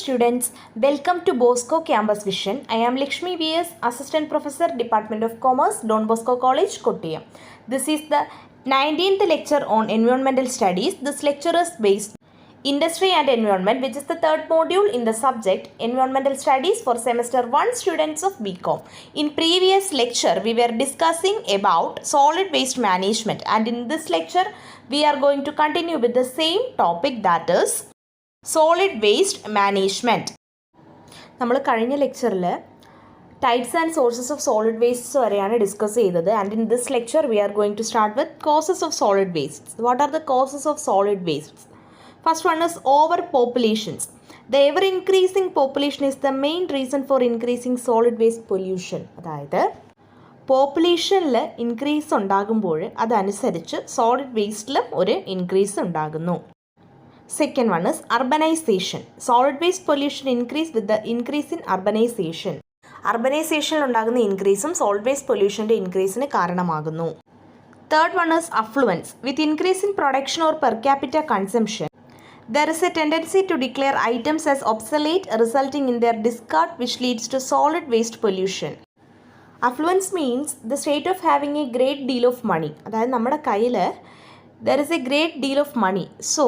students, welcome to Bosco Campus Vision. I am Lakshmi V.S., Assistant Professor, Department of Commerce, Don Bosco College, Kottayam. This is the 19th lecture on Environmental Studies. This lecture is based Industry and Environment, which is the third module in the subject Environmental Studies for Semester 1 students of BCom. In previous lecture, we were discussing about solid waste management, and in this lecture, we are going to continue with the same topic, that is solid waste management. നമ്മൾ കഴിഞ്ഞ ലെക്ചറിൽ types and sources of solid wastes വരെയാണ് discuss ചെയ്തത്. And in this lecture we are going to start with causes of solid wastes. What are the causes of solid wastes? First one is over populations. The ever increasing population is the main reason for increasing solid waste pollution. അതായത് പോപ്പുലേഷനിൽ increase ഉണ്ടാകുമ്പോൾ അതനുസരിച്ച് solid വേസ്റ്റിലും ഒരു increase ഉണ്ടാകുന്നു. Second one is urbanization. Solid waste pollution increase with the increase in urbanization. Urbanization ഉണ്ടാകുന്ന ഇൻക്രീസും solid waste പൊല്യൂഷൻ്റെ ഇൻക്രീസിന് കാരണമാകുന്നു. Third one is affluence. With increase in production or per capita consumption, there is a tendency to declare items as obsolete, resulting in their discard, which leads to solid waste pollution. Affluence means the state of having a great deal of money. അതായത് നമ്മുടെ കയ്യിൽ there is a great deal of money. So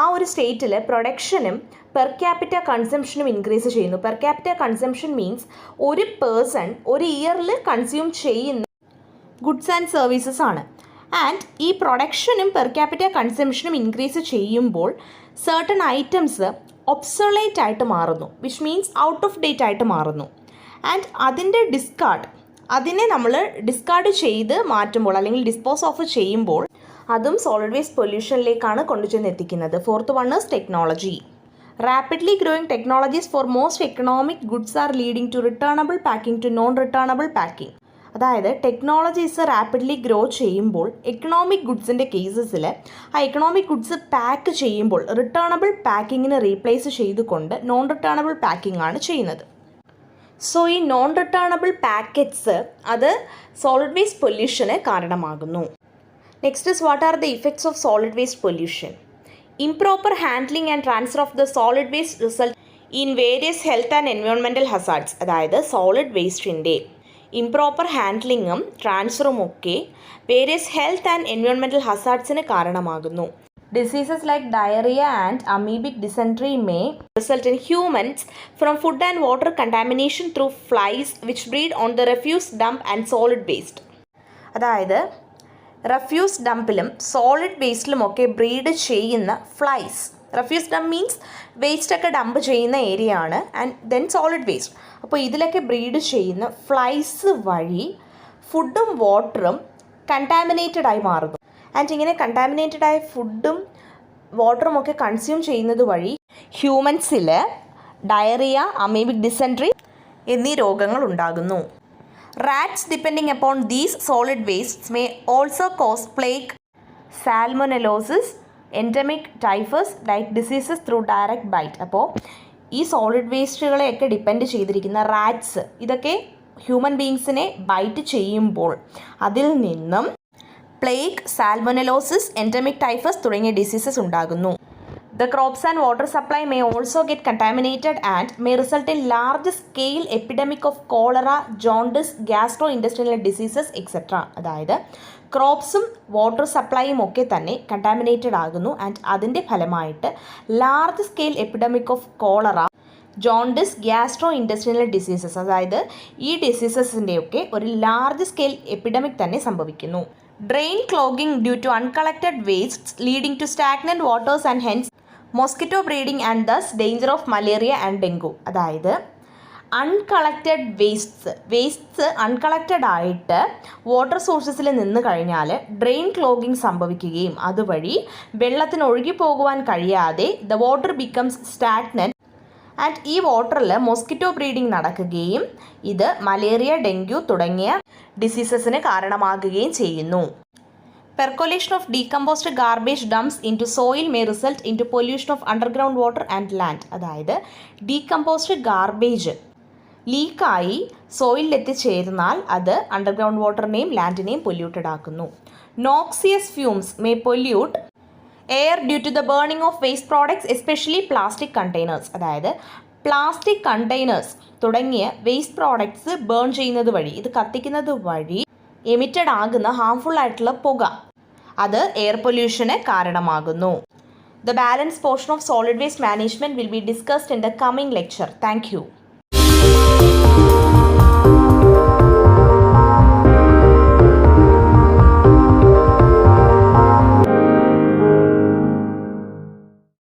ആ ഒരു സ്റ്റേറ്റിൽ പ്രൊഡക്ഷനും per capita കൺസംഷനും increase ചെയ്യുന്നു. Per capita consumption means ഒരു person ഒരു ഇയറിൽ കൺസ്യൂം ചെയ്യുന്ന ഗുഡ്സ് ആൻഡ് സർവീസസ് ആണ്. ആൻഡ് ഈ പ്രൊഡക്ഷനും പെർ ക്യാപിറ്റ കൺസംഷനും ഇൻക്രീസ് ചെയ്യുമ്പോൾ സർട്ടൺ ഐറ്റംസ് ഒബ്സൊളേറ്റ് ആയിട്ട് മാറുന്നു, which means out of date ആയിട്ട് മാറുന്നു. ആൻഡ് അതിൻ്റെ അതിനെ നമ്മൾ ഡിസ്കാർഡ് ചെയ്ത് മാറ്റുമ്പോൾ അല്ലെങ്കിൽ ഡിസ്പോസ് ഓഫ് ചെയ്യുമ്പോൾ അതും സോളിഡ് വേസ്റ്റ് പൊല്യൂഷനിലേക്കാണ് കൊണ്ടുചെന്ന് എത്തിക്കുന്നത്. Fourth one is technology. Rapidly growing technologies for most economic goods are leading to returnable packing to non returnable packing. അതായത് ടെക്നോളജീസ് റാപ്പിഡ്ലി ഗ്രോ ചെയ്യുമ്പോൾ എക്കണോമിക് ഗുഡ്സിൻ്റെ കേസസിൽ ആ എക്കണോമിക് ഗുഡ്സ് പാക്ക് ചെയ്യുമ്പോൾ റിട്ടേണബിൾ പാക്കിങ്ങിന് റീപ്ലേസ് ചെയ്തുകൊണ്ട് നോൺ റിട്ടേണബിൾ പാക്കിംഗ് ആണ് ചെയ്യുന്നത്. സോ ഈ നോൺ റിട്ടേണബിൾ പാക്കറ്റ്സ് അത് സോളിഡ് വേസ്റ്റ് പൊല്യൂഷന് കാരണമാകുന്നു. Next is what are the effects of solid waste pollution? Improper handling and transfer of the solid waste result in various health and environmental hazards. അതായത് solid വേസ്റ്റിൻ്റെ improper ഹാൻഡ്ലിങ്ങും ട്രാൻസ്ഫറും ഒക്കെ various health and environmental ഹസാർഡ്സിന് കാരണമാകുന്നു. Diseases like diarrhea and amoebic dysentery may result in humans from food and water contamination through flies which breed on the refuse dump and solid waste. അതായത് refuse ഡംപിലും solid വേസ്റ്റിലുമൊക്കെ breed ചെയ്യുന്ന flies. Refuse dump means വേസ്റ്റൊക്കെ dump ചെയ്യുന്ന area ആണ്. And then solid waste. അപ്പോൾ ഇതിലൊക്കെ breed ചെയ്യുന്ന flies വഴി ഫുഡും വാട്ടറും കണ്ടാമിനേറ്റഡ് ആയി മാറുന്നു. ആൻഡ് ഇങ്ങനെ കണ്ടാമിനേറ്റഡ് ആയ ഫുഡും വാട്ടറും ഒക്കെ കൺസ്യൂം ചെയ്യുന്നത് വഴി ഹ്യൂമൻസിൽ ഡയറിയ, അമീബിക് ഡിസെൻട്രി എന്നീ രോഗങ്ങൾ ഉണ്ടാകുന്നു. Rats depending upon these solid wastes may also cause plague, salmonellosis, endemic typhus like diseases through direct bite. അപ്പോൾ ഈ സോളിഡ് വേസ്റ്റുകളെയൊക്കെ ഡിപ്പെൻഡ് ചെയ്തിരിക്കുന്ന റാറ്റ്സ് ഇതൊക്കെ ഹ്യൂമൻ ബീങ്സിനെ ബൈറ്റ് ചെയ്യുമ്പോൾ അതിൽ നിന്നും പ്ലേഗ്, സാൽമോനെലോസിസ്, എൻഡമിക് ടൈഫസ് തുടങ്ങിയ ഡിസീസസ് ഉണ്ടാകുന്നു. The crops and water supply may also get contaminated and may result in large-scale epidemic of cholera, jaundice, gastrointestinal diseases, etc. അതായത് ക്രോപ്സും വാട്ടർ സപ്ലൈയും ഒക്കെ തന്നെ കണ്ടാമിനേറ്റഡ് ആകുന്നു. ആൻഡ് അതിൻ്റെ ഫലമായിട്ട് large scale epidemic of cholera, jaundice, gastro intestinal diseases, അതായത് ഈ ഡിസീസസിൻ്റെയൊക്കെ ഒരു large scale epidemic തന്നെ സംഭവിക്കുന്നു. Drain clogging due to uncollected wastes leading to stagnant waters and hence mosquito breeding and thus danger of malaria and dengue. അതായത് അൺകളക്റ്റഡ് wastes അൺകളക്റ്റഡ് ആയിട്ട് water സോഴ്സസിൽ നിന്ന് കഴിഞ്ഞാൽ drain clogging സംഭവിക്കുകയും അതുവഴി വെള്ളത്തിന് ഒഴുകി പോകുവാൻ കഴിയാതെ the water becomes stagnant and ഈ വാട്ടറിൽ മോസ്കിറ്റോ ബ്രീഡിംഗ് നടക്കുകയും ഇത് മലേറിയ, ഡെങ്കു തുടങ്ങിയ ഡിസീസസിന് കാരണമാകുകയും ചെയ്യുന്നു. Percolation of decomposed garbage dumps into soil may result into pollution of underground water and land. അതായത് ഡീകമ്പോസ്ഡ് ഗാർബേജ് ലീക്കായി സോയിലിൽ എത്തിച്ചേർന്നാൽ അത് അണ്ടർഗ്രൗണ്ട് വാട്ടറിനെയും ലാൻഡിനെയും പൊല്യൂട്ടഡ് ആക്കുന്നു. Noxious fumes may pollute air due to the burning of waste products especially plastic containers. അതായത് plastic containers തുടങ്ങിയ വേസ്റ്റ് പ്രോഡക്ട്സ് ബേൺ ചെയ്യുന്നത് വഴി, ഇത് കത്തിക്കുന്നത് വഴി എമിറ്റഡ് ആകുന്ന ഹാംഫുൾ ആയിട്ടുള്ള പുക, അത് എയർ പൊല്യൂഷന് കാരണമാകുന്നു. The balance portion of solid waste management will be discussed in the coming lecture. Thank you.